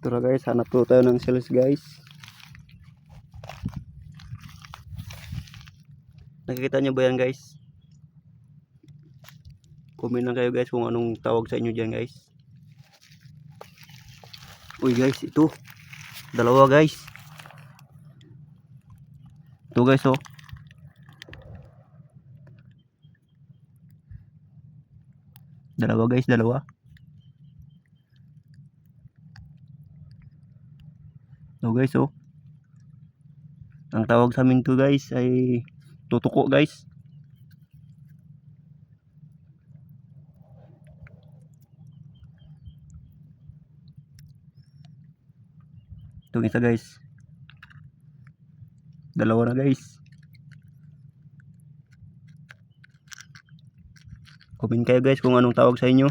Tara guys, hanap po tayo ng shells guys. Nakikita nyo ba yan guys? Comment lang kayo guys kung anong tawag sa inyo dyan guys. Uy guys, ito. Dalawa guys. Ito guys oh. Dalawa guys, dalawa. Ito guys oh. Ang tawag sa amin to guys ay tutuko guys. Ito isa guys. Dalawa na guys. Comment kayo guys kung anong tawag sa inyo.